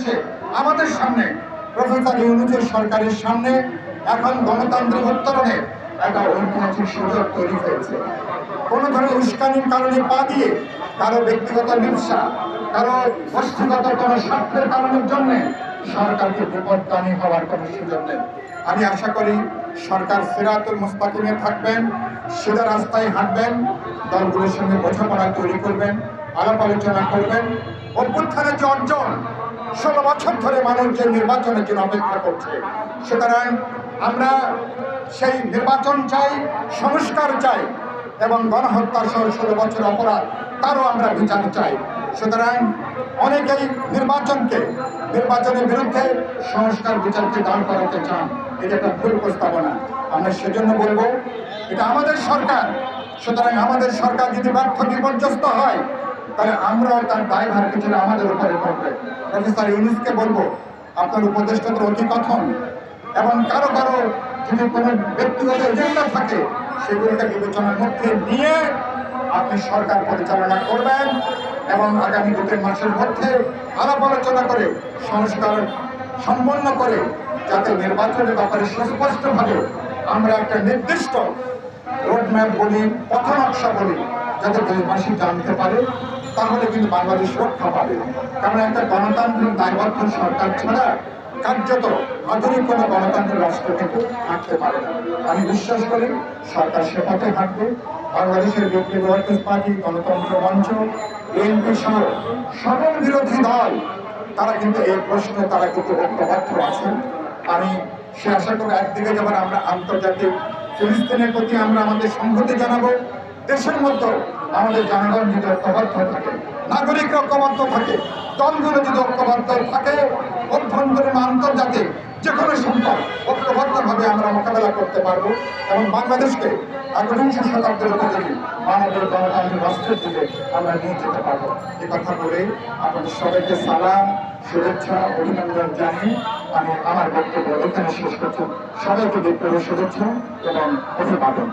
হচ্ছে আমাদের সামনে, প্রফেসর ইউনূসের সরকারের সামনে এখন গণতান্ত্রিক উত্তরণের একটা ঐতিহাসিক সুযোগ তৈরি হয়েছে। কোনো ধরনের উস্কানির কারণে পা দিয়ে কারো ব্যক্তিগত ব্যবসা, কারো গোষ্ঠীগত কোনো স্বার্থের কারণের জন্য সরকারকে বিপদগামী হওয়ার কোনো সুযোগ নেই। আমি আশা করি সরকার সিরাতুল মুস্তাকিমে থাকবেন, সিধা রাস্তায় হাঁটবেন, দলগুলোর সঙ্গে বোঝাপড়া তৈরি করবেন, আলাপ আলোচনা করবেন। অভ্যুত্থানের যে অর্জন, 16 বছর ধরে মানুষ যে নির্বাচনের জন্য অপেক্ষা করছে, সুতরাং আমরা সেই নির্বাচন চাই, সংস্কার চাই এবং গণহত্যা সহ 16 বছর অপরাধ তারও আমরা বিচার চাই। সুতরাং অনেকেই নির্বাচনের বিরুদ্ধে সংস্কার বিচারকে দাঁড় করাতে চান, এটা একটা ভুল প্রস্তাবনা। আমরা সেজন্য বলবো এটা আমাদের সরকার, সুতরাং আমাদের সরকার যদি ব্যর্থ বিপর্যস্ত হয় তাহলে আমরাও তার দায়ভার কিছুটা আমাদের উপরে পড়বে। প্রফেসর ইউনূসকে বলবো আপনার উপদেষ্টাদের অধিকথন এবং কারো কারো যদি কোনো ব্যক্তিগত এজেন্ডা থাকে সেগুলোকে বিবেচনার মধ্যে নিয়ে আপনি সরকার পরিচালনা করবেন এবং আগামী 2-3 মাসের মধ্যে আলাপ আলোচনা করে সংস্কার সম্পন্ন করে যাতে নির্বাচনের ব্যাপারে সুস্পষ্টভাবে আমরা একটা নির্দিষ্ট রোডম্যাপ বলি, পথনকশা বলি, যাতে দেশবাসী জানতে পারে, তাহলে কিন্তু বাংলাদেশ রক্ষা পাবে। কারণ একটা গণতান্ত্রিক দায়বদ্ধ সরকার ছাড়া কার্যত আধুনিক কোনো গণতান্ত্রিক রাষ্ট্র কিন্তু হাঁটতে পারে না। আমি বিশ্বাস করি সরকার সে পথে হাঁটবে। বাংলাদেশের বিপ্লবী ওয়ার্কার্স পার্টি, গণতন্ত্র মঞ্চ, বিএনপি সহ সকল বিরোধী দল তারা কিন্তু এই প্রশ্নে তারা কিন্তু ঐক্যবদ্ধ আছেন। আমি সে আশা করি একদিকে যেমন আমরা আন্তর্জাতিক ফিলিস্তিনের প্রতি আমরা আমাদের সংহতি জানাবো, দেশের মধ্যে আমাদের জনগণ যদি ঐক্যবদ্ধ থাকে, নাগরিকরা ঐক্যবদ্ধ থাকে, দলগুলো যদি ঐক্যবদ্ধ থাকে, অভ্যন্তরীণ আন্তর্জাতিক যে কোনো সংকট ঐক্যবদ্ধভাবে আমরা মোকাবেলা করতে পারবো এবং বাংলাদেশকে 21শ শতাব্দীর উপযোগী মানবিক গণতান্ত্রিক রাষ্ট্রের দিকে আমরা নিয়ে যেতে পারবো। এ কথা বলে আপনাদের সবাইকে সালাম, শুভেচ্ছা, অভিনন্দন জানিয়ে আমি আমার বক্তব্য এখানে শেষ করছি। সবাইকে বিপ্লবী শুভেচ্ছা এবং অভিবাদন।